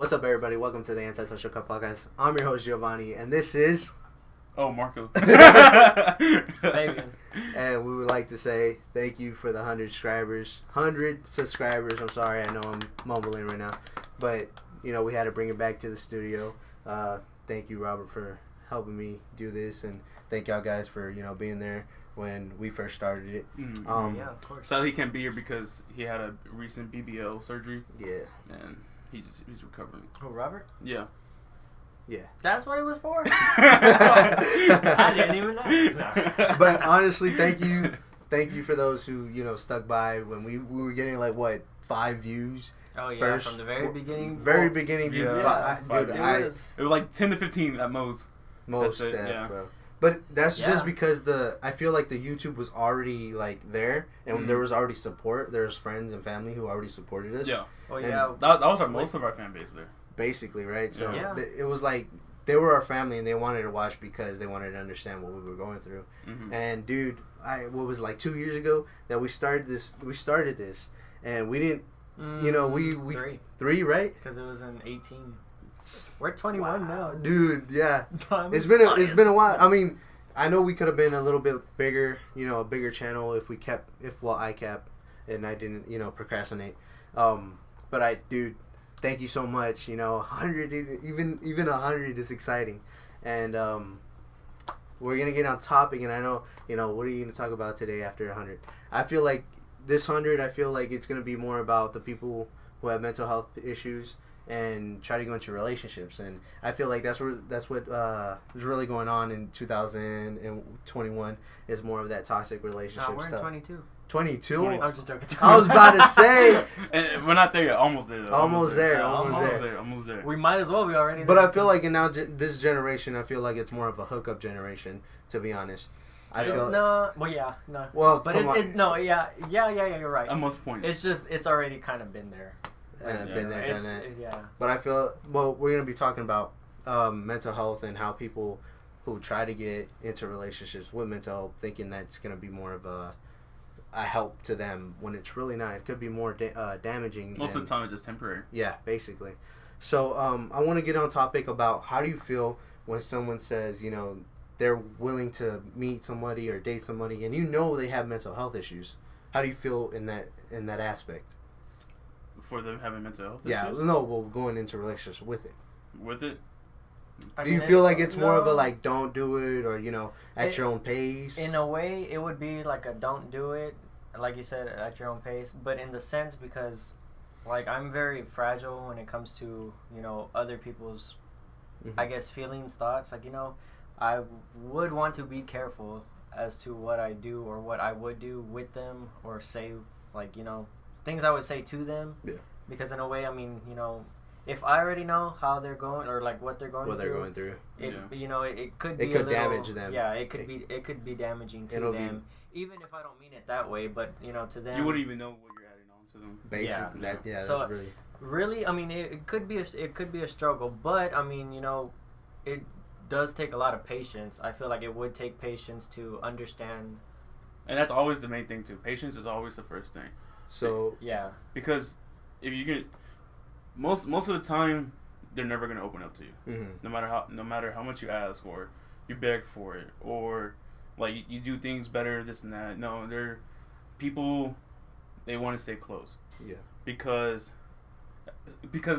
What's up, everybody? Welcome to the Antisocial Cup Podcast. I'm your host, Giovanni, and this is... Oh, Marco. Fabian. And we would like to say thank you for the 100 subscribers. 100 subscribers. I'm sorry, I know I'm mumbling right now. But, you know, we had to bring it back to the studio. Thank you, Robert, for helping me do this. And thank y'all guys for, you know, being there when we first started it. Yeah, of course. So he can't be here because he had a recent BBL surgery. Yeah. And he's recovering. Oh, Robert? Yeah. Yeah. That's what it was for? I didn't even know. No. But honestly, thank you. Thank you for those who, you know, stuck by when we were getting like, what, 5 views? Oh, yeah, First, from the very beginning. Very beginning, dude. Yeah. Dude, It was like 10 to 15 at most. most That's it, deaf, yeah. bro. But that's Yeah. just because I feel like the YouTube was already like there, and there was already support. There's friends and family who already supported us. Yeah. Oh, And yeah. That was most of our fan base there. Basically, right? So Yeah. it was like they were our family, and they wanted to watch because they wanted to understand what we were going through. Mm-hmm. And dude, what was it, like 2 years ago that we started this, and we didn't. You know, we 3, right? Because it was in 18. We're 21 now. Dude. Yeah. Time It's is been flying. a while. I mean, I know we could have been a little bit bigger, you know, a bigger channel if I kept and I didn't, you know, procrastinate. But dude, thank you so much. You know, 100, even 100 is exciting, and we're gonna get on topic. And I know, you know, what are you gonna talk about today after 100? I feel like this 100, I feel like it's gonna be more about the people who have mental health issues and try to go into relationships, and I feel like that's what is really going on in 2021 is more of that toxic relationship No, we're in stuff. 22. 22? 20. I'm just joking. I was about to say, And we're not there yet. Almost there, though. almost there, Yeah, almost there. Almost there. We might as well be already But there. I feel like this generation, I feel like it's more of a hookup generation, to be honest. I feel No, well, yeah, no. well, But come on. it's no, yeah, you're right. At most point. It's already kind of been there. Been there, done that. Yeah. But I feel, well, we're going to be talking about mental health and how people who try to get into relationships with mental health thinking that's going to be more of a help to them when it's really not. It could be more damaging. Most of the time it's just temporary. Yeah, basically. So I want to get on topic about how do you feel when someone says, you know, they're willing to meet somebody or date somebody and you know they have mental health issues. How do you feel in that aspect? For them having mental health Yeah, issues? no, well, going into relationships with it. With it? I Do you mean, feel like it's more of a no. like don't do it or you know at your own pace? In a way, it would be like a don't do it, like you said, at your own pace. But in the sense because, like, I'm very fragile when it comes to, you know, other people's, I guess, feelings, thoughts. Like, you know, I would want to be careful as to what I do or what I would do with them or say, like, you know, things I would say to them. Yeah. Because in a way, I mean, you know, if I already know how they're going or like what they're going through. It, Yeah. you know, it could be It could a little, damage them. Yeah, it could be damaging to It'll be- them, even if I don't mean it that way. But you know, to them, You wouldn't even know what you're adding on to them. Basically, Yeah. that's So- really really, I mean, it could be a struggle. But I mean, you know, it does take a lot of patience. I feel like it would take patience to understand. And that's always the main thing, too. Patience is always the first thing. so. Yeah, Because if you get... Most of the time, they're never going to open up to you. Mm-hmm. No matter how much you ask or you beg for it or like you do things better, this and that. No, they're people. They want to stay close. Yeah. Because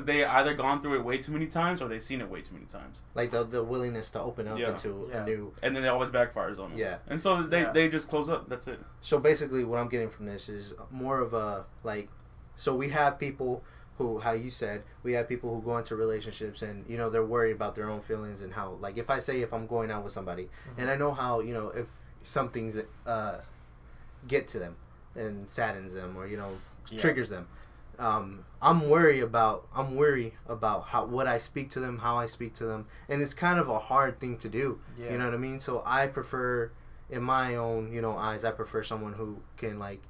they either gone through it way too many times or they've seen it way too many times, Like the willingness to open up Yeah. into Yeah. a new. and then it always backfires on them. Yeah. And so Yeah. they just close up. That's it. So basically, what I'm getting from this is more of a like. So we have people who, how you said, we have people who go into relationships and you know they're worried about their own feelings and how like if I'm going out with somebody and I know how you know if some things get to them and saddens them or you know triggers them. I'm worried about how what I speak to them, how I speak to them, and it's kind of a hard thing to do. Yeah. You know what I mean? So I prefer, in my own eyes, I prefer someone who can like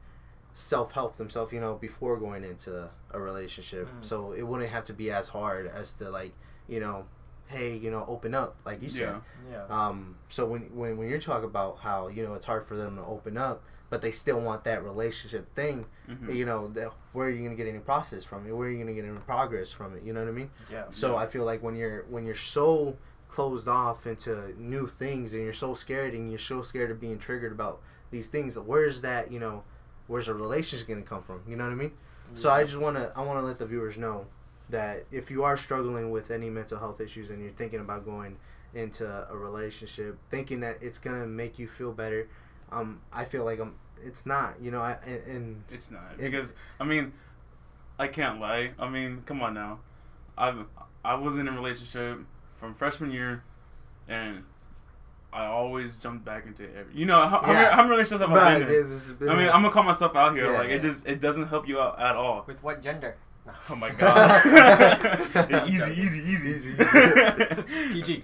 self-help themselves, before going into a relationship. Mhm. So it wouldn't have to be as hard as to like, hey, you know, open up, like you said. Yeah. So when you're talking about how, you know, it's hard for them to open up, but they still want that relationship thing, you know, where are you gonna get any process from it? Where are you gonna get any progress from it? You know what I mean? Yeah. So I feel like when you're so closed off into new things, and you're so scared of being triggered about these things, where's that, you know, where's a relationship gonna come from? You know what I mean? Yeah. So I wanna let the viewers know that if you are struggling with any mental health issues and you're thinking about going into a relationship thinking that it's gonna make you feel better, I feel like it's not, you know, and it's not, because I mean, I can't lie. I mean, come on now, I was in a relationship from freshman year, and I always jumped back into every. You know, how many relationships have I been in? I mean, I'm gonna call myself out here. It doesn't help you out at all. With what gender? Oh my god. Easy. PG.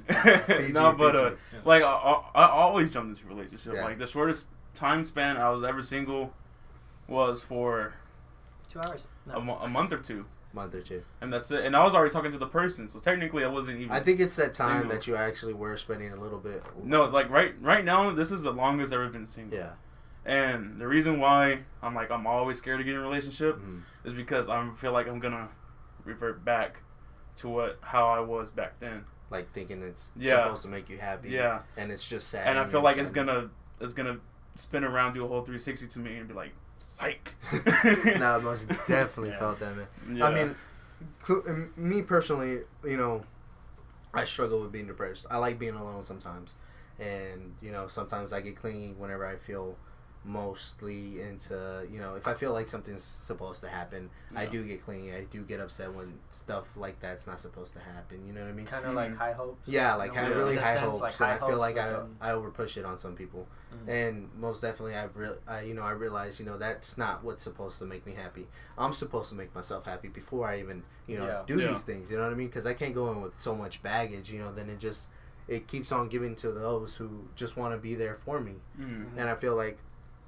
No, but like I always jumped into a relationship. Yeah. Like the shortest time span I was ever single was for 2 hours. No. A month or two. And that's it. And I was already talking to the person, so technically I wasn't even. I think it's that time single. That you actually were spending a little bit. No, like right now, this is the longest I've ever been single. Yeah. And the reason why I'm always scared to get in a relationship is because I feel like I'm gonna revert back to how I was back then. Like thinking it's supposed to make you happy. Yeah. And it's just sad. And I feel like it's gonna spin around, do a whole 360 to me, and be like, psych. No, I most definitely felt that, man. Yeah. I mean, me personally, you know, I struggle with being depressed. I like being alone sometimes, and you know, sometimes I get clingy whenever I feel mostly into, you know, if I feel like something's supposed to happen, I do get clingy. I do get upset when stuff like that's not supposed to happen. You know what I mean? Kind of like high hopes. Yeah, like really high hopes, like and I feel like I over push it on some people, and most definitely I realize, you know, that's not what's supposed to make me happy. I'm supposed to make myself happy before I even, you know, do these things. You know what I mean? Because I can't go in with so much baggage. You know, then it keeps on giving to those who just want to be there for me, and I feel like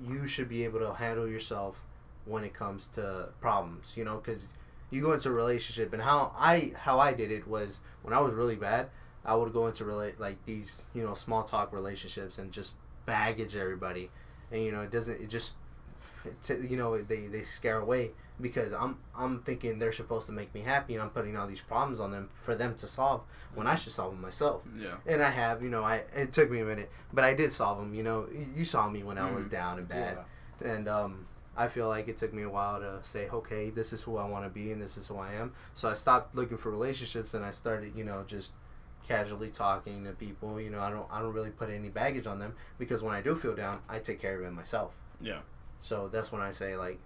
you should be able to handle yourself when it comes to problems, you know, because you go into a relationship, and how I did it was when I was really bad, I would go into like these, you know, small talk relationships and just baggage everybody, and you know, you know, they scare away because I'm thinking they're supposed to make me happy, and I'm putting all these problems on them for them to solve when I should solve them myself. Yeah. And I have, you know, it took me a minute, but I did solve them. You know, you saw me when I was down and bad, and I feel like it took me a while to say, okay, this is who I want to be, and this is who I am. So I stopped looking for relationships, and I started, you know, just casually talking to people. You know, I don't really put any baggage on them, because when I do feel down, I take care of it myself. Yeah. So that's when I say, like,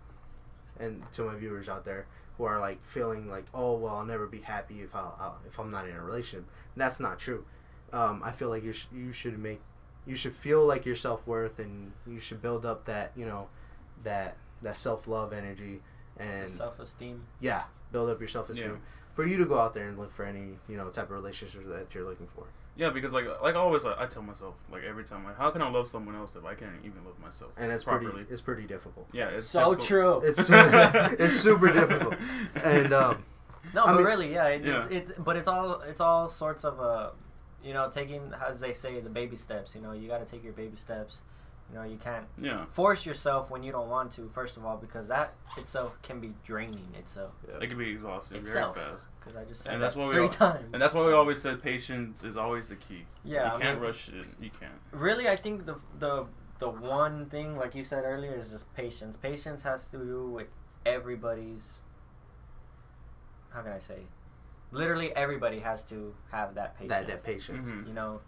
and to my viewers out there who are like feeling like, oh well, I'll never be happy if I'm not in a relationship. That's not true. I feel like you should feel like your self-worth, and you should build up that, you know, that self-love energy and self-esteem. Yeah, build up your self-esteem for you to go out there and look for any, you know, type of relationship that you're looking for. Yeah, because like always, I tell myself, like, every time, like, how can I love someone else if I can't even love myself? And it's properly? It's pretty difficult. Yeah, it's so difficult. true. It's super difficult. And no, but really, it's all sorts of you know, taking, as they say, the baby steps. You know, you got to take your baby steps. You know, you can't force yourself when you don't want to, first of all, because that itself can be draining itself. It can be exhausting very fast. Because I just said that's that 3 times. And that's why we always said patience is always the key. Yeah, you can't rush it. You can't. Really, I think the one thing, like you said earlier, is just patience. Patience has to do with everybody's. How can I say? Literally, everybody has to have that patience. That patience. Mm-hmm. You know.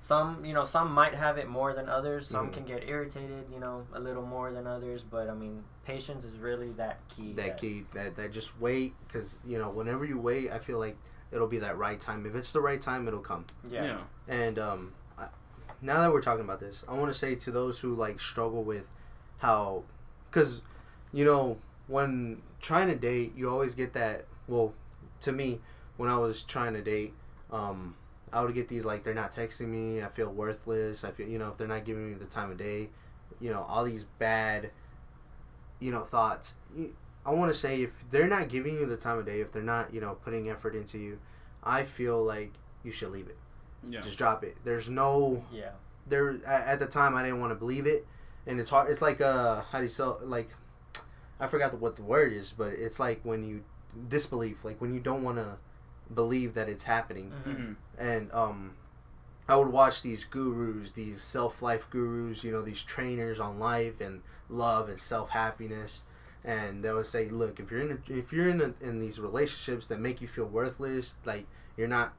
Some might have it more than others. Some can get irritated, you know, a little more than others. But I mean, patience is really that key. That just wait, because, you know, whenever you wait, I feel like it'll be that right time. If it's the right time, it'll come. Yeah. And now that we're talking about this, I want to say to those who like struggle with how, because, you know, when trying to date, you always get that. Well, to me, when I was trying to date, I would get these, like, they're not texting me, I feel worthless, I feel, you know, if they're not giving me the time of day, you know, all these bad, you know, thoughts. I want to say, if they're not giving you the time of day, if they're not, you know, putting effort into you, I feel like you should leave it. Yeah. Just drop it. There's no there at the time I didn't want to believe it, and it's hard. It's like how do you sell like I forgot what the word is, but it's like when you disbelief, like when you don't want to believe that it's happening. Mm-hmm. And I would watch these gurus, these self-life gurus, you know, these trainers on life and love and self-happiness, and they would say, look, if you're in these relationships that make you feel worthless, like you're not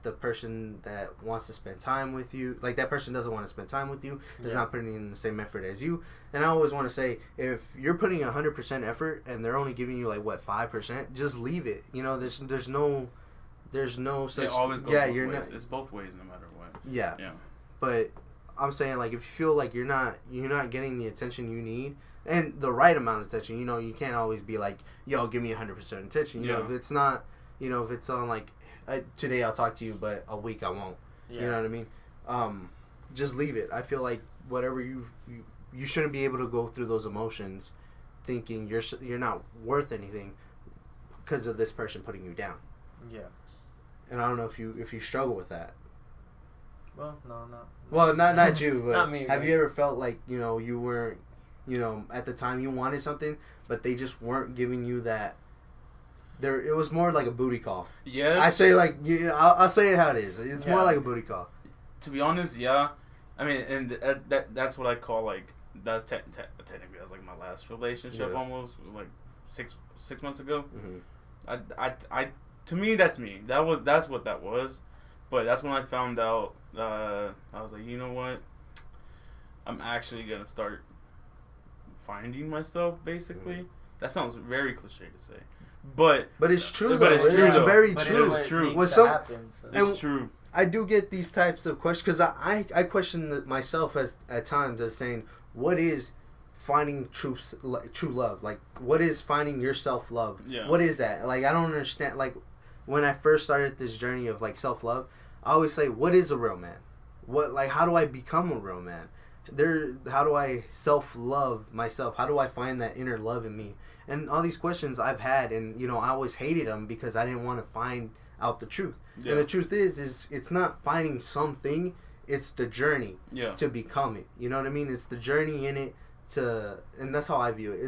the person that wants to spend time with you, like that person doesn't want to spend time with you, is not putting in the same effort as you. And I always want to say, if you're putting 100% effort and they're only giving you like what 5%, just leave it. You know, there's no such. It always goes both ways. It's both ways, no matter what. Yeah. Yeah. But I'm saying, like, if you feel like you're not getting the attention you need and the right amount of attention, you know, you can't always be like, yo, give me 100% attention. You know, if it's not, you know, if it's on like, today I'll talk to you, but a week I won't. Yeah. You know what I mean? Just leave it. I feel like whatever you shouldn't be able to go through those emotions thinking you're not worth anything because of this person putting you down. Yeah. And I don't know if you struggle with that. Well, no, not. Well, not you, but not me, have right? you ever felt like, you know, you weren't, you know, at the time you wanted something, but they just weren't giving you that. It was more like a booty call. Yes. I say like, you know, I'll say it how it is. It's more like a booty call. To be honest, yeah. I mean, and that's what I call like that's technically that's like my last relationship almost. It was like six months ago. Mm-hmm. I to me that's me. That's what that was. But that's when I found out. I was like, you know what? I'm actually gonna start finding myself. Basically, that sounds very cliche to say, but it's true. But it's true. It's very but true. It's true. It's true. I do get these types of questions because I question myself at times as saying, what is finding true love? Like, what is finding your self love? Yeah. What is that? Like, I don't understand. Like, when I first started this journey of like self love, I always say, what is a real man? How do I become a real man? How do I self-love myself? How do I find that inner love in me? And all these questions I've had, and, you know, I always hated them because I didn't want to find out the truth. Yeah. And the truth is it's not finding something, it's the journey to become it. You know what I mean? It's the journey in it and that's how I view it.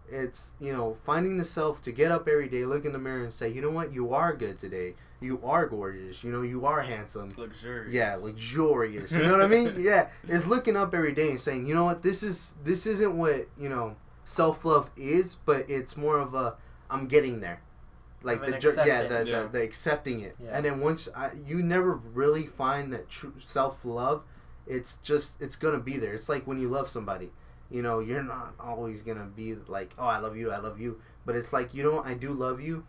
It's, you know, finding the self to get up every day, look in the mirror and say, you know what, you are good today. You are gorgeous. You know, you are handsome. Luxurious. Yeah, luxurious. You know what I mean? Yeah. It's looking up every day and saying, you know what, this isn't what, you know, self-love is, but it's more of a, I'm getting there. Like the accepting it. Yeah. And then once you never really find that true self-love, it's going to be there. It's like when you love somebody. You know, you're not always going to be like, oh, I love you. But it's like, you know, I do love you.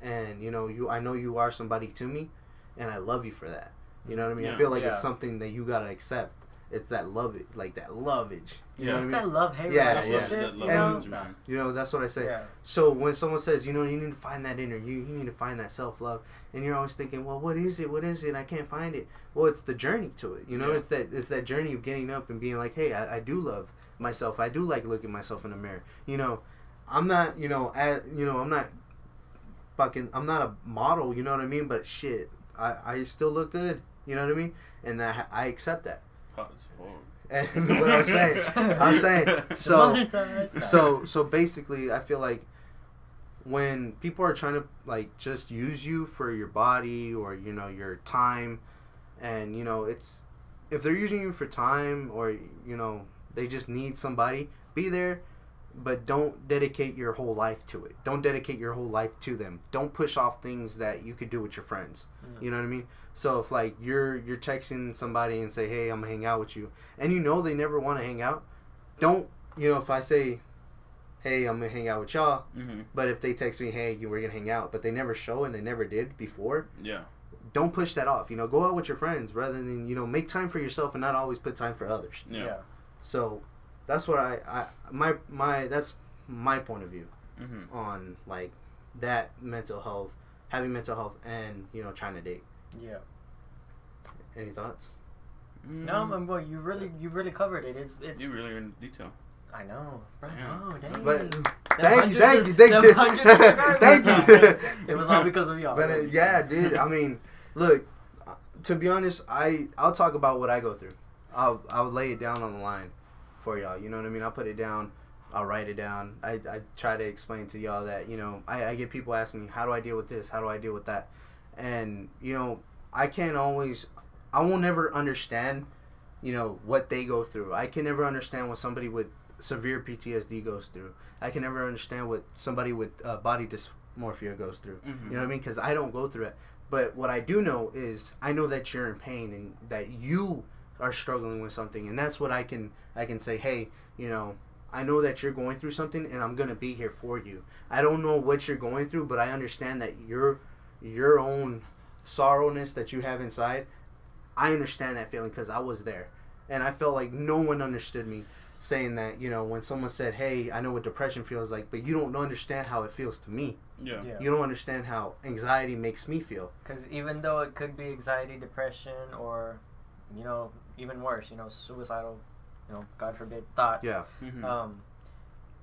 And, you know, I know you are somebody to me. And I love you for that. You know what I mean? I feel like it's something that you got to accept. It's that love, like that lovage. You know what I mean? That love-hate relationship. Yeah. You know, that's what I say. Yeah. So when someone says, you know, you need to find that inner you need to find that self-love. And you're always thinking, well, what is it? I can't find it. Well, it's the journey to it. You know, it's that journey of getting up and being like, hey, I do love myself. I do like looking myself in the mirror. You know, I'm not, you know, I'm not a model, you know what I mean? But shit, I still look good. You know what I mean? And I accept that. And what I'm saying, so basically, I feel like when people are trying to like just use you for your body or, you know, your time, and, you know, it's if they're using you for time or, you know, they just need somebody, be there, but don't dedicate your whole life to it. Don't dedicate your whole life to them. Don't push off things that you could do with your friends. You know what I mean? So if like you're texting somebody and say, hey, I'm gonna hang out with you, and you know they never want to hang out, don't, you know, if I say, hey, I'm gonna hang out with y'all, but if they text me, hey, we're gonna hang out, but they never show and they never did before, don't push that off. You know, go out with your friends rather than, you know, make time for yourself and not always put time for others. So that's what that's my point of view on like that having mental health and, you know, trying to date. Yeah. Any thoughts? No, well, you really covered it. It's you really are in detail. I know. Right. Yeah. Oh, dang. But thank you. Thank you. It was all because of y'all. But yeah, dude. I mean, Look, to be honest, I'll talk about what I go through. I'll lay it down on the line for y'all. You know what I mean? I'll put it down. I'll write it down. I try to explain to y'all that, you know, I get people asking me, how do I deal with this? How do I deal with that? And, you know, I will never understand, you know, what they go through. I can never understand what somebody with severe PTSD goes through. I can never understand what somebody with body dysmorphia goes through. Mm-hmm. You know what I mean? Because I don't go through it. But what I do know is I know that you're in pain and that you are struggling with something. And that's what I can say, hey, you know, I know that you're going through something and I'm going to be here for you. I don't know what you're going through, but I understand that your own sorrowness that you have inside, I understand that feeling because I was there. And I felt like no one understood me saying that, you know, when someone said, hey, I know what depression feels like, but you don't understand how it feels to me. Yeah. You don't understand how anxiety makes me feel. Because even though it could be anxiety, depression, or, you know, even worse, you know, suicidal, you know, God forbid, thoughts. Yeah. Mm-hmm.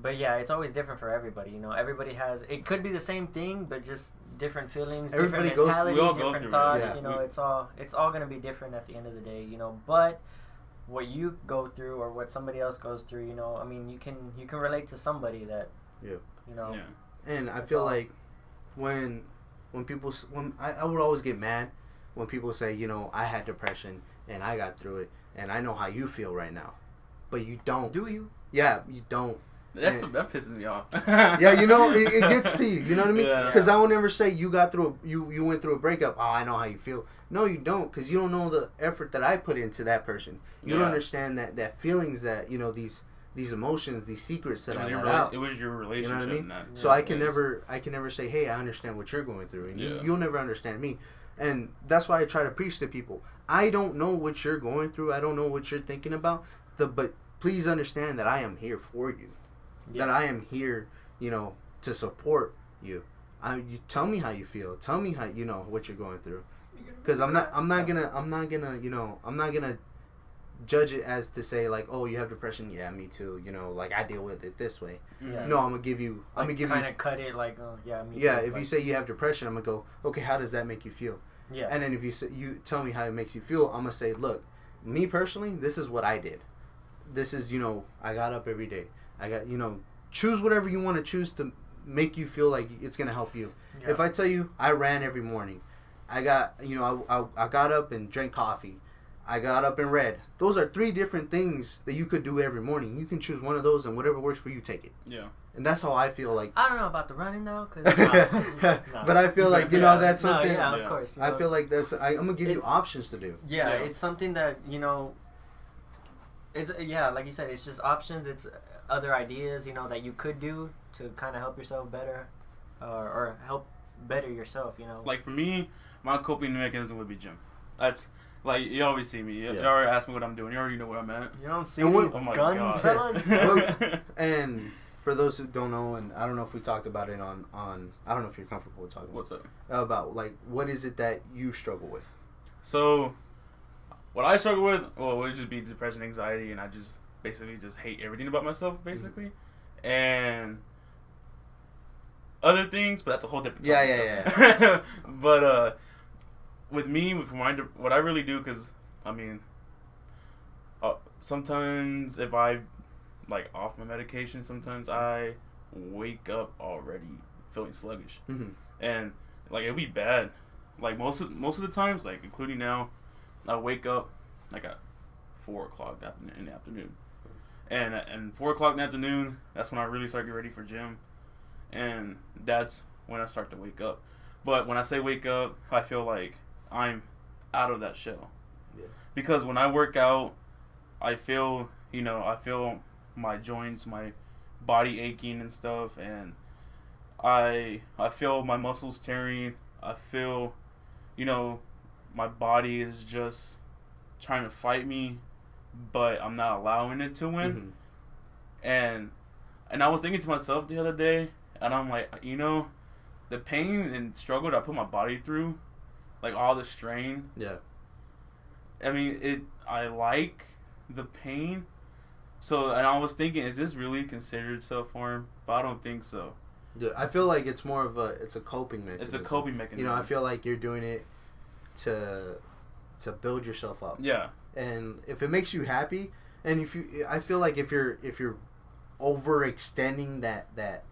But yeah, it's always different for everybody. You know, everybody has. It could be the same thing, but just different feelings, Everybody different goes- mentality, we all go different through it, thoughts. yeah. You know, it's all gonna be different at the end of the day. You know, but what you go through or what somebody else goes through, you know, I mean, you can relate to somebody that. Yeah. You know. Yeah. And I That's feel all. like when I would always get mad when people say, you know, I had depression and I got through it and I know how you feel right now, but you don't. Do you? Yeah, you don't. That pisses me off. Yeah, you know, it gets to you. You know what I mean? Yeah. Because I will never say you got through you went through a breakup. Oh, I know how you feel. No, you don't, because you don't know the effort that I put into that person. You don't Yeah. understand that feelings that, you know, these emotions, these secrets that It I was, let your, out. it was your You relationship. know what I mean? in that So I can place. never say, hey, I understand what you're going through, and Yeah. you'll never understand me. And that's why I try to preach to people. I don't know what you're going through. I don't know what you're thinking about. But please understand that I am here for you. Yeah. That I am here, you know, to support you. You tell me how you feel. Tell me how, you know, what you're going through. Because I'm not gonna, you know, I'm not gonna judge it as to say like, oh, you have depression. Yeah, me too. You know, like I deal with it this way. Yeah. No, I'm gonna give you. Kind of cut it like, oh, yeah. Me Yeah, too, if like, you say you have depression, I'm gonna go, okay, how does that make you feel? yeah. And then if you tell me how it makes you feel, I'm gonna say, look, me personally, this is what I did. This is, you know, I got up every day. I got, you know, choose whatever you want to choose to make you feel like it's gonna help you. Yeah. If I tell you I ran every morning, I got, you know, I got up and drank coffee. I got up and read. Those are 3 different things that you could do every morning. You can choose one of those, and whatever works for you, take it. Yeah. And that's how I feel like. I don't know about the running though, cause But I feel like, you know, that's something. yeah, Yeah. of course. you I know. feel like I'm gonna give you It's- options to do. Yeah, Yeah. it's something that, you know, it's, yeah, like you said, it's just options. It's other ideas, you know, that you could do to kind of help yourself better, or help better yourself, you know. Like for me, my coping mechanism would be gym. That's like you always see me. You Yeah. already ask me what I'm doing. You already know what I'm at. You don't see And what- these Oh my guns, God. fellas? And for those who don't know, and I don't know if we talked about it on I don't know if you're comfortable with talking What's up? about like what is it that you struggle with? So, what I struggle with, well, it would just be depression, anxiety, and I just basically just hate everything about myself, basically, and other things. But that's a whole different. Yeah, topic. But with me, with what I really do, because I mean, sometimes if I like off my medication, sometimes I wake up already feeling sluggish, Mm-hmm. and like it'll be bad. Like most of the times, like including now, I wake up like at 4 o'clock in the afternoon, and 4 o'clock in the afternoon, that's when I really start getting ready for gym, and that's when I start to wake up. But when I say wake up, I feel like I'm out of that shell, Yeah. because when I work out, I feel my joints, my body aching and stuff, and I feel my muscles tearing. I feel, my body is just trying to fight me, but I'm not allowing it to win. Mm-hmm. And I was thinking to myself the other day, and I'm like, the pain and struggle that I put my body through, like all the strain. Yeah. I mean, I like the pain. So, and I was thinking, is this really considered self-harm? But I don't think so. Yeah, I feel like it's more of it's a coping mechanism. It's a coping mechanism. I feel like you're doing it to build yourself up. Yeah. And if it makes you happy, and I feel like if you're overextending that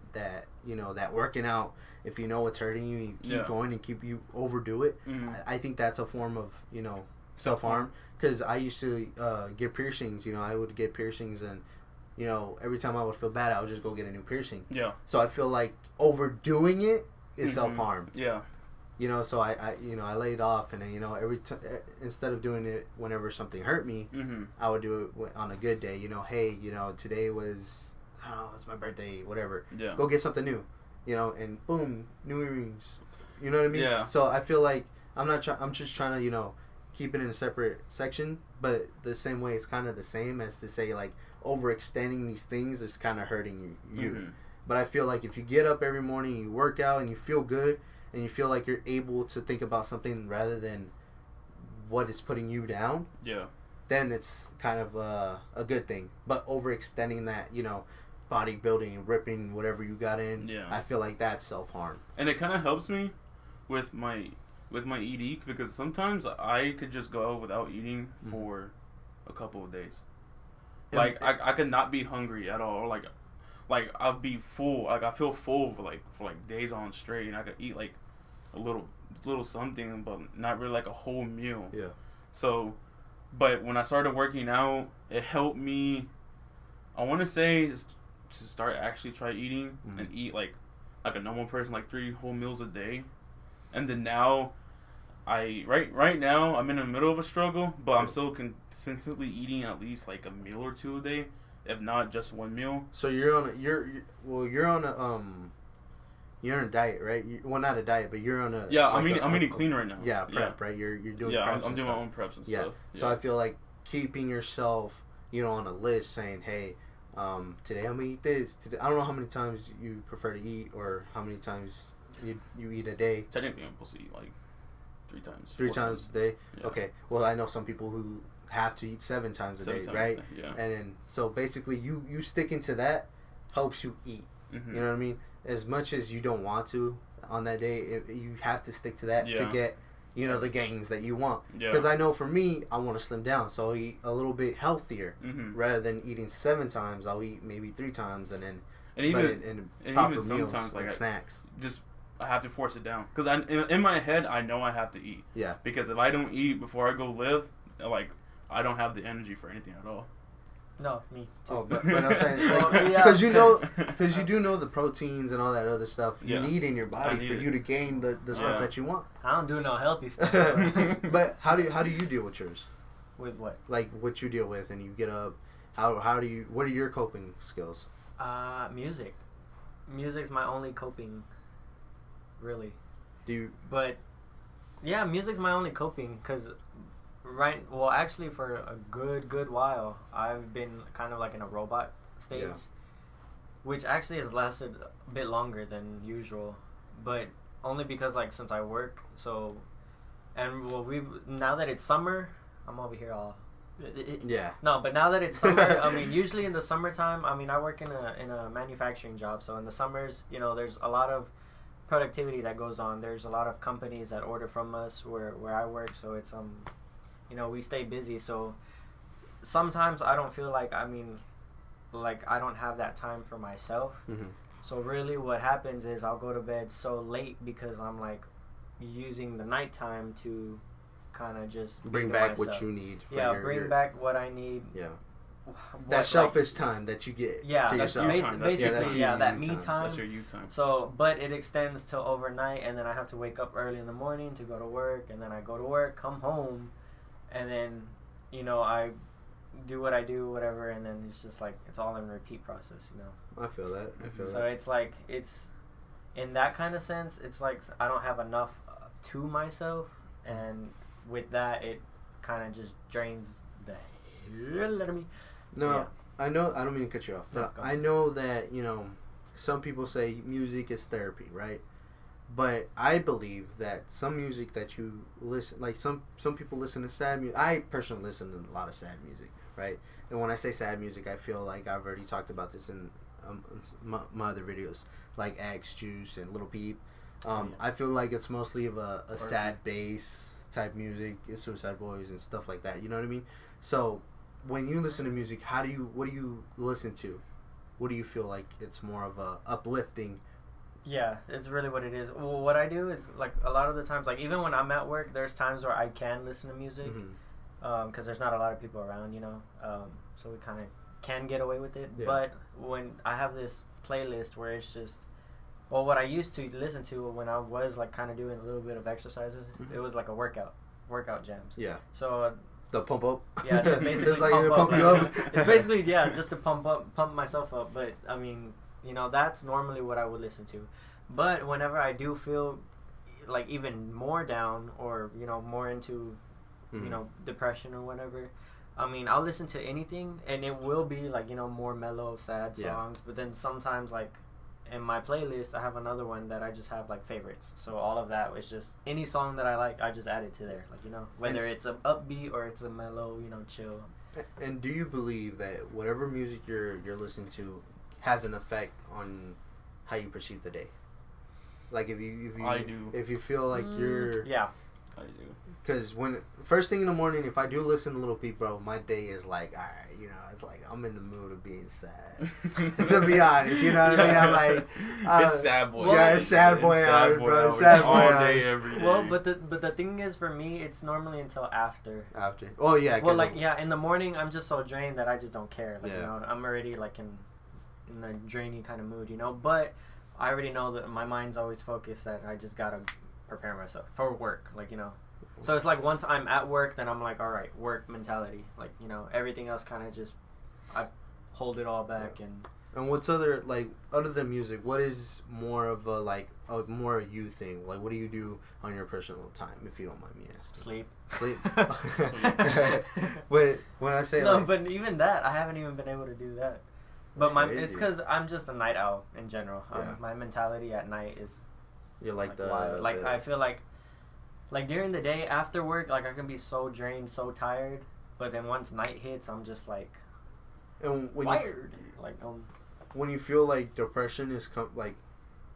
you know, that working out, if you know it's hurting you, you keep going and you overdo it. I think that's a form of, you know, self-harm. Because I used to get piercings. You know, I would get piercings, and you know, every time I would feel bad, I would just go get a new piercing. Yeah. So I feel like overdoing it is self-harm. Yeah. You know, so I you know, I laid off, and then, you know, instead of doing it whenever something hurt me, I would do it on a good day. You know, hey, you know, today was, I don't know, it's my birthday, whatever. Yeah. Go get something new, you know, and boom, new earrings. You know what I mean? Yeah. So I feel like I'm just trying to, you know, keep it in a separate section, but the same way, it's kind of the same as to say, like, overextending these things is kind of hurting you. But I feel like if you get up every morning, you work out, and you feel good, and you feel like you're able to think about something rather than what is putting you down, then it's kind of a good thing. But overextending that, you know, bodybuilding and ripping whatever you got in, I feel like that's self-harm. And it kind of helps me with my ED, because sometimes I could just go out without eating for a couple of days. Like, I could not be hungry at all. Like I'll be full. Like, I feel full for days on straight, and I could eat like a little something, but not really like a whole meal. Yeah. So, but when I started working out, it helped me. I want to say to start actually try eating and eat like a normal person, like 3 whole meals a day, and then now. Right now I'm in the middle of a struggle, but I'm still consistently eating at least like a meal or 2 a day, if not just 1 meal. So you're on a diet, right? Well, not a diet, but you're on a I'm eating clean right now. Yeah, prep, right? You're doing preps. I'm doing my own preps and stuff. So I feel like keeping yourself, you know, on a list, saying, hey, today I'm gonna eat this. Today, I don't know how many times you prefer to eat, or how many times you eat a day. Technically, I'm supposed to eat like 3 times. 3 times a day? Yeah. Okay. Well, I know some people who have to eat 7 times a day, right? Yeah. And then, so basically, you sticking to that helps you eat. You know what I mean? As much as you don't want to on that day, you have to stick to that to get, you know, the gains that you want. Because I know for me, I want to slim down, so I'll eat a little bit healthier. Rather than eating 7 times, I'll eat maybe 3 times, and then even sometimes like snacks. Just I have to force it down, because in my head I know I have to eat. Yeah. Because if I don't eat before I go live, like, I don't have the energy for anything at all. No, me too. Oh, but I'm saying, because you do know the proteins and all that other stuff you need in your body for you to gain the stuff that you want. I don't do no healthy stuff. But how do you deal with yours? With what? Like, what you deal with, and you get up. What are your coping skills? Music. Music's my only coping. Really. But yeah, music's my only coping, because actually for a good while I've been kind of like in a robot stage, which actually has lasted a bit longer than usual, but only because, like, since I work, so, and now that it's summer, I'm over here all no, but now that it's summer, I mean, usually in the summertime, I mean, I work in a manufacturing job, so in the summers, you know, there's a lot of productivity that goes on. There's a lot of companies that order from us where I work, so it's you know, we stay busy. So sometimes I don't feel like, I mean, like, I don't have that time for myself. So really what happens is I'll go to bed so late because I'm like using the nighttime to kind of just bring back what you need. Bring back what I need. Yeah. That selfish time that you get to yourself. Basically, that me time. That's your you time. So, but it extends till overnight, and then I have to wake up early in the morning to go to work, and then I go to work, come home, and then, you know, I do what I do, whatever, and then it's just like, it's all in repeat process, you know. I feel that. So it's like, it's, in that kind of sense, it's like I don't have enough to myself, and with that, it kind of just drains the hell out of me. No, I know, I don't mean to cut you off, but I know that, you know, some people say music is therapy, right? But I believe that some music that you listen, like some people listen to sad music. I personally listen to a lot of sad music, right? And when I say sad music, I feel like I've already talked about this in my other videos, like Axe Juice and Little Peep. I feel like it's mostly of a sad bass type music, Suicide Boys and stuff like that. You know what I mean? So when you listen to music, what do you listen to? What do you feel like it's more of a uplifting? Yeah, it's really what it is. Well, what I do is, like, a lot of the times, like, even when I'm at work, there's times where I can listen to music, because there's not a lot of people around, you know, so we kind of can get away with it. Yeah. But when I have this playlist where it's just, well, what I used to listen to when I was, like, kind of doing a little bit of exercises, it was like a workout jams. Yeah. So the pump up. Yeah, to basically it's like pump you up. It's basically, yeah, just to pump myself up. But I mean, you know, that's normally what I would listen to. But whenever I do feel like even more down, or, you know, more into, you know, depression or whatever, I mean, I'll listen to anything, and it will be like, you know, more mellow, sad songs. But then sometimes, like, in my playlist, I have another one that I just have, like, favorites. So all of that was just any song that I like, I just add it to there. Like, you know, whether it's a upbeat or it's a mellow, you know, chill. And do you believe that whatever music you're listening to has an effect on how you perceive the day? Like, if you I do. If you feel like you're... Yeah. I do. Because first thing in the morning, if I do listen to Lil Peep, bro, my day is like, all right, you know, it's like I'm in the mood of being sad. To be honest, you know what I mean? I'm like, it's sad boy. Yeah, it's sad boy hours, bro. It's sad boy all hours. day, every day. Well, but the thing is, for me, it's normally until after. After. Oh yeah. Well, like, yeah, in the morning, I'm just so drained that I just don't care. Like, you know, I'm already like in a drainy kind of mood, you know. But I already know that my mind's always focused that I just gotta prepare myself for work, like, you know. So it's like once I'm at work, then I'm like, all right, work mentality. Like, you know, everything else kind of just, I hold it all back. And what's other, like, other than music, what is more of a, like, a more you thing? Like, what do you do on your personal time, if you don't mind me asking? Sleep. But when I say, no, like, but even that, I haven't even been able to do that. But it's because I'm just a night owl in general. My mentality at night is, you're like wild. Like, I feel like during the day after work, like, I can be so drained, so tired, but then once night hits, I'm just like, and when wired. When you feel like depression is like,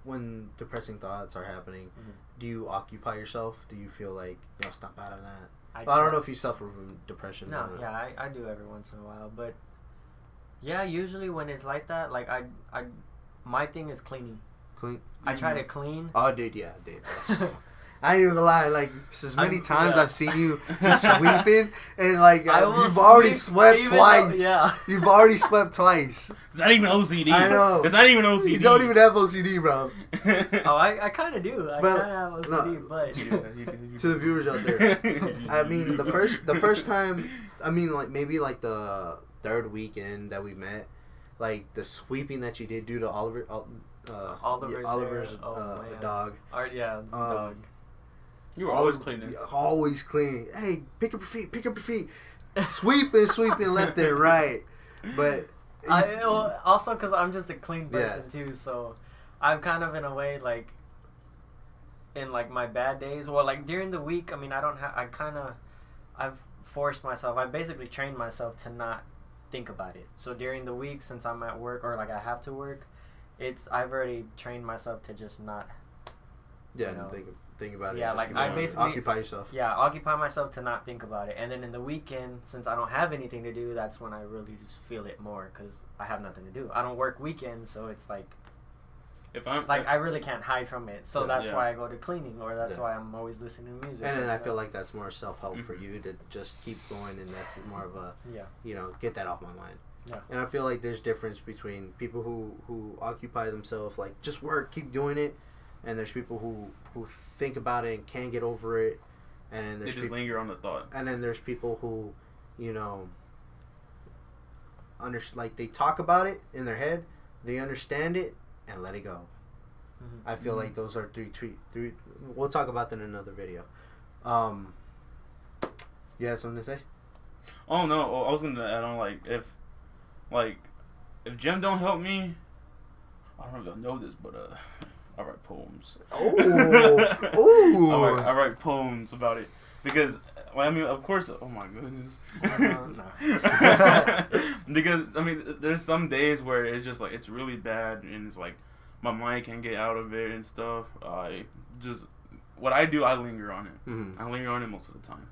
when depressing thoughts are happening, do you occupy yourself? Do you feel like, you know, snap out of that? I don't know if you suffer from depression. No, yeah, I do every once in a while, but yeah, usually when it's like that, like, my thing is cleaning. I try to clean. Oh, dude, yeah, dude. I ain't even gonna lie, like, as many times I've seen you just sweeping, and, like, you've already swept twice. You've already swept twice. Is that even OCD? I know. Is that even OCD? You don't even have OCD, bro. Oh, I kind of do. I kind of have OCD, but... To the viewers out there. I mean, the first time, I mean, like, maybe, like, the third weekend that we met, like, the sweeping that you did due to Oliver's dog. Dog. You were always cleaning. Always clean. Hey, pick up your feet. Sweeping left and right. But also because I'm just a clean person too, so I'm kind of in a way like in like my bad days. Well, like during the week, I mean, I've forced myself. I basically trained myself to not think about it. So during the week, since I'm at work or like I have to work, I've already trained myself to just not. Yeah, you know, think about it. Yeah, like I basically occupy yourself. Yeah, occupy myself to not think about it, and then in the weekend, since I don't have anything to do, that's when I really just feel it more because I have nothing to do. I don't work weekends, so it's like, I really can't hide from it. So that's why I go to cleaning, or that's why I'm always listening to music. And then I feel like that's more self-help for you to just keep going, and that's more of a you know, get that off my mind. Yeah. And I feel like there's difference between people who occupy themselves, like, just work, keep doing it. And there's people who think about it and can't get over it, and then there's they just linger on the thought. And then there's people who, you know, like they talk about it in their head, they understand it, and let it go. I feel like those are three. We'll talk about that in another video. You have something to say? Oh no, I was gonna add on, like, if Gem don't help me, I don't know if y'all know this, but I write poems. Oh, I write poems about it because, well, I mean, of course. Oh my goodness. Because I mean, there's some days where it's just like it's really bad, and it's like my mind can't get out of it and stuff. I just what I do, I linger on it. Mhm. I linger on it most of the time.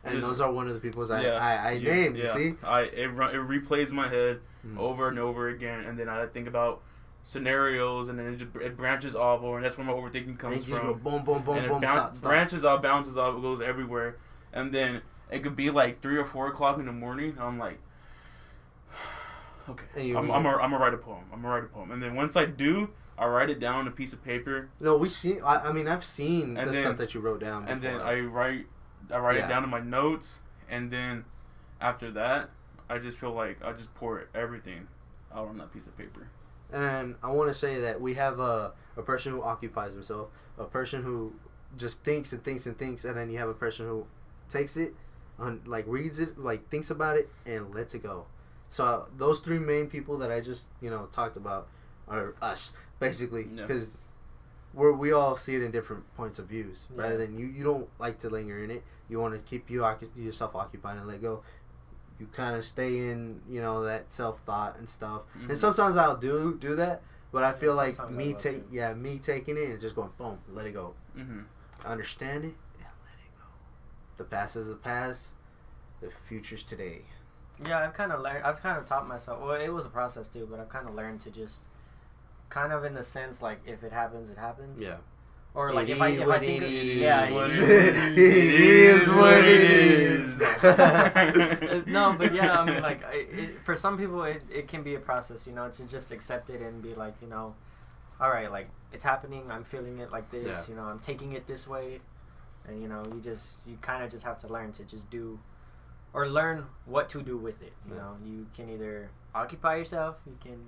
And just- those are one of the people's I named. Yeah. You see? It replays in my head Mhm. over and over again, and then I think about scenarios, and then it branches off, and that's where my overthinking And comes you just go from. boom, boom, boom, And boom. it Thoughts. branches off, bounces off, it goes everywhere, and then it could be like 3 or 4 o'clock in the morning. And I'm like, okay, And I'm gonna write a poem. And then once I do, I write it down on a piece of paper, No, we see. I mean, I've seen And the then- stuff that you wrote down. Before. and then I write Yeah. it down in my notes, and then after that, I just feel like I just pour everything out on that piece of paper. And I want to say that we have a person who occupies himself, a person who just thinks and thinks and thinks, and then you have a person who takes it, like reads it, like thinks about it, and lets it go. So those three main people that I just talked about are us, basically, Yeah. because we all see it in different points of views. Yeah. Rather than you don't like to linger in it, you want to keep yourself occupied and let go. You kind of stay in, that self-thought and stuff. Mhm. And sometimes I'll do that, but I feel like sometimes I me will too. me taking it and just going boom, let it go. Mm-hmm. Understand it and let it go. The past is the past. The future's today. Yeah, I've kind of taught myself. Well, it was a process too, but I've kind of learned to just, kind of in the sense like if it happens, it happens. Yeah. Or like It if I is think what of, it is. yeah, What It is what it is. No, but yeah, I mean, like, for some people, it can be a process, to just accept it and be like, all right, like, it's happening, I'm feeling it like this, Yeah. I'm taking it this way, and, you kind of just have to learn to just do, or learn what to do with it, you Yeah. know, you can either occupy yourself, you can,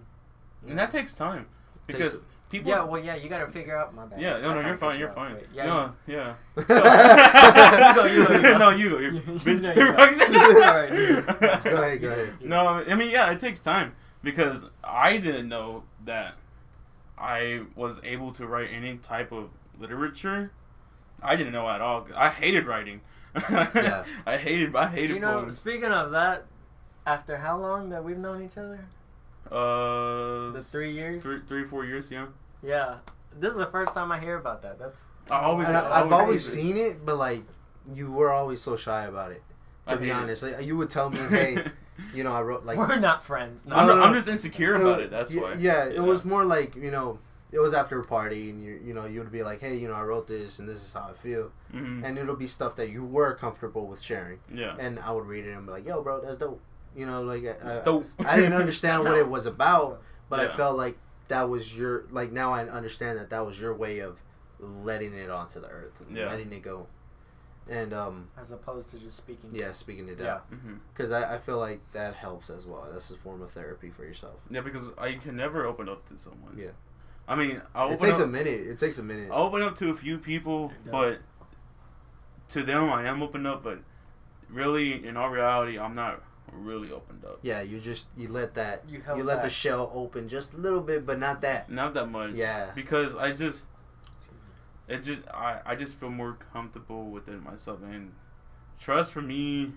And that takes time because people. yeah, well, yeah, you gotta figure out, my bad. Yeah, I no, kinda you're cut fine. you You're off, fine. but yeah, No, yeah. You go. No, you go. No, you Bitch. go. All right, you go. Go ahead. No, I mean, yeah, it takes time because I didn't know that I was able to write any type of literature. I didn't know at all. I hated writing. Yeah. I hated poems. Speaking of that, after how long that we've known each other? The 3 years? 4 years, yeah. Yeah, this is the first time I hear about that. That's I've always seen it, but like you were always so shy about it. I To be hate it. honest, like, you would tell me, "Hey, I wrote like." we're not friends. No. I'm just insecure about it. That's why. Yeah, it was more like it was after a party, and you would be like, "Hey, I wrote this, and this is how I feel," Mhm. and it'll be stuff that you were comfortable with sharing, Yeah. and I would read it and be like, "Yo, bro, that's dope." It's dope. I didn't understand what it was about, but I Yeah. felt like that was your now I understand that was your way of letting it onto the earth, Yeah. letting it go, and As opposed to just speaking. speaking it Yeah. down, Mhm. because I feel like that helps as well. That's a form of therapy for yourself. Yeah, because I can never open up to someone. Yeah. I mean, I'll It open takes up, a minute. It takes a minute. I'll open up to a few people, It does. but to them, I am open up. But really, in all reality, I'm not really opened up. Yeah, you let that You you held let the back. shell open just a little bit, but not that. Not that much. Yeah. Because I just feel more comfortable within myself, and trust for me,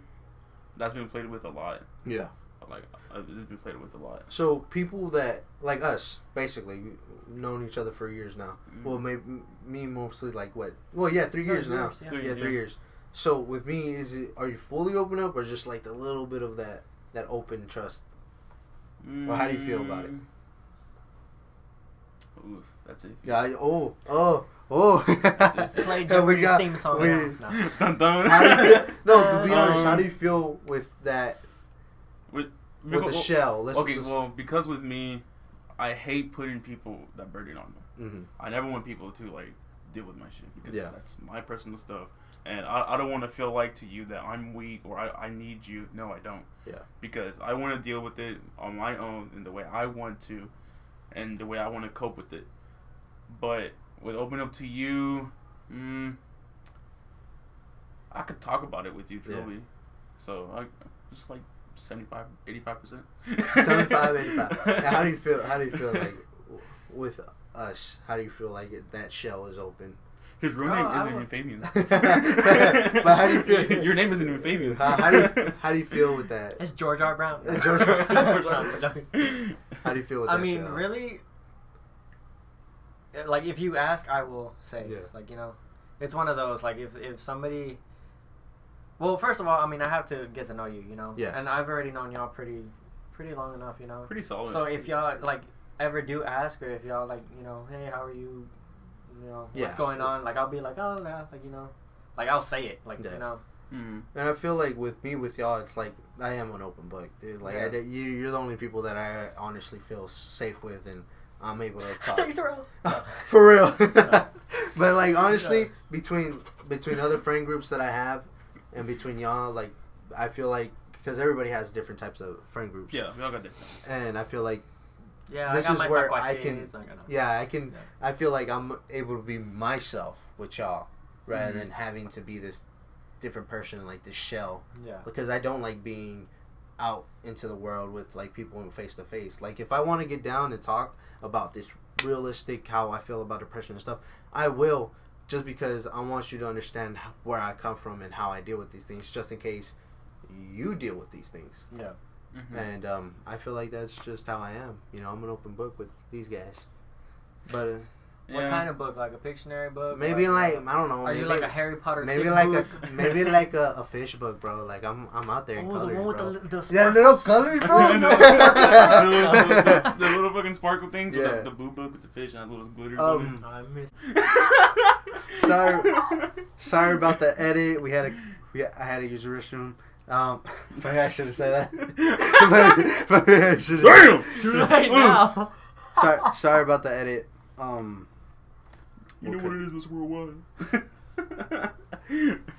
that's been played with a lot. Yeah. Like it's been played with a lot. So people that like us, basically, we've known each other for years now. Mhm. Well, maybe me mostly like what? Well, yeah, 3 years now. Yeah. Three, Yeah, yeah. 3 years. So with me, are you fully open up, or just like the little bit of that open trust? Well, how do you feel about it? Oof, that's it. Yeah. Oh. it. Play And Jeopardy's theme song. we- now. No. Dun, dun. How do you feel? No, to be honest, how do you feel with that? With the Well, shell. Let's, well, because with me, I hate putting people that burden on them. hmm I never want people to like deal with my shit because Yeah. that's my personal stuff, and I don't want to feel like to you that I'm weak or I need you. No, I don't. Yeah. Because I want to deal with it on my own in the way I want to, and the way I want to cope with it. But with open up to you, I could talk about it with you truly. So I just like 75, 85%. 75, 85. Now, how do you feel? How do you feel like with us? How do you feel like that shell is open? His real Oh, name I isn't would- even Fabian. But how do you feel? Your name isn't even Fabian. How do you feel with that? It's George R. Brown. George R. No, I'm joking. How do you feel with I that? mean, shell? really, like if you ask, I will say, Yeah. like it's one of those, like, if somebody, well, first of all, I mean, I have to get to know you, you know? Yeah. And I've already known y'all pretty long enough, you know? Pretty solid. So if y'all, like, ever do ask, or if y'all, like, you know, hey, how are you, you know, Yeah. what's going on, like, I'll be like, oh, yeah, like, you know, like, I'll say it, like, Yeah. you know? Mm-hmm. And I feel like with y'all, it's like I am an open book, dude. Like Yeah. you're the only people that I honestly feel safe with, and I'm able to talk. Thanks, bro. For real. But like honestly, between other friend groups that I have, and between y'all, like I feel like because everybody has different types of friend groups. Yeah, we all got different. And I feel like Yeah, this I got is my where taquaches, I can. like, I know. Yeah, I can. Yeah. I feel like I'm able to be myself with y'all, rather Mhm. than having to be this different person, like this shell. Yeah. Because I don't like being out into the world with like people face to face. Like if I want to get down and talk about this realistic how I feel about depression and stuff, I will, just because I want you to understand where I come from and how I deal with these things, just in case you deal with these things. Yeah. Mm-hmm. And I feel like that's just how I am. You know, I'm an open book with these guys. But What kind of book? Like a Pictionary book? maybe like I don't know. Are maybe, you like a Harry Potter? maybe thick like book? a fish book, bro. Like I'm out there in Oh, colors, the one with bro. the Yeah, little colors, bro. the little fucking sparkle things, Yeah. with the blue book with the fish and that little glitters. I miss. Sorry about the edit. I had to use the restroom. Maybe I should have said that. Maybe I should have. Damn! Too late now. Sorry about the edit. You know what it is, Miss Worldwide.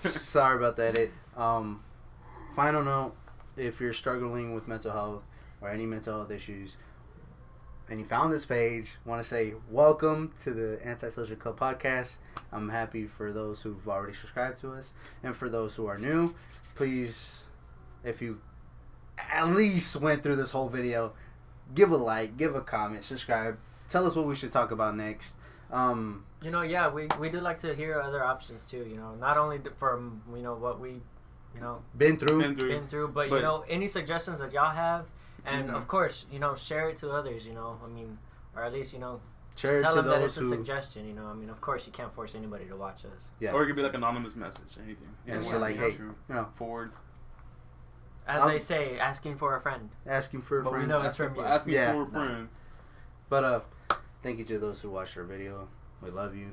Sorry about the edit. Final note: if you're struggling with mental health or any mental health issues, and you found this page, want to say welcome to the Antisocial Club podcast. I'm happy for those who've already subscribed to us, and for those who are new, please, if you at least went through this whole video, give a like, give a comment, subscribe, tell us what we should talk about next. You know, yeah, we do like to hear other options too. You know, not only from what we, Been through. been through, but you know, any suggestions that y'all have, and of course, share it to others. You know, I mean, or at least Share it tell to them that those it's a who. suggestion. You know, I mean, of course, you can't force anybody to watch us. Yeah. Or it could be like anonymous message, anything. Yeah, You so know, like, hey, forward. As they say, asking for a friend. asking for a But we friend. know it's from you. Asking Yeah. for a friend. But thank you to those who watched our video. We love you.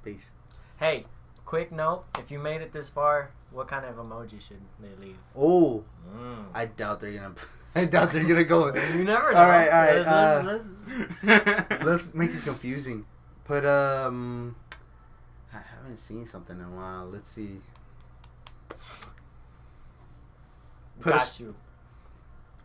Peace. Hey, quick note: if you made it this far, what kind of emoji should they leave? Oh, I doubt they're gonna. I doubt they're gonna go. You never know. All right. Let's- Let's make it confusing. Put I haven't seen something in a while. Let's see. Put Got you.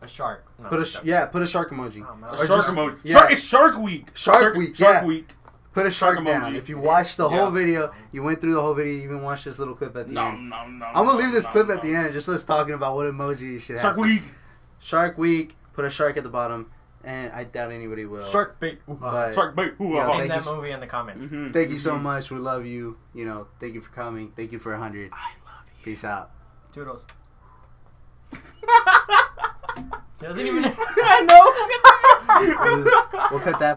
A shark. No, Put a shark. put a shark emoji. Oh, man. A Or shark just- emoji. yeah. It's Shark Week. Shark Week, Shark yeah. Week. Put a shark Shark down. emoji. If you watched the whole Yeah. video, you went through the whole video, you even watched this little clip at the end. No. I'm gonna leave this clip at the end and just us talking about what emoji you should have. Shark Week. Shark Week. Put a shark at the bottom, and I doubt anybody will. Shark bait. But Shark bait. Yeah, Name thank that you. movie in the comments. Mhm. Thank you so Mhm. much. We love you. Thank you for coming. Thank you for 100. I love you. Peace out. Toodles. He doesn't even. I know. We'll cut that.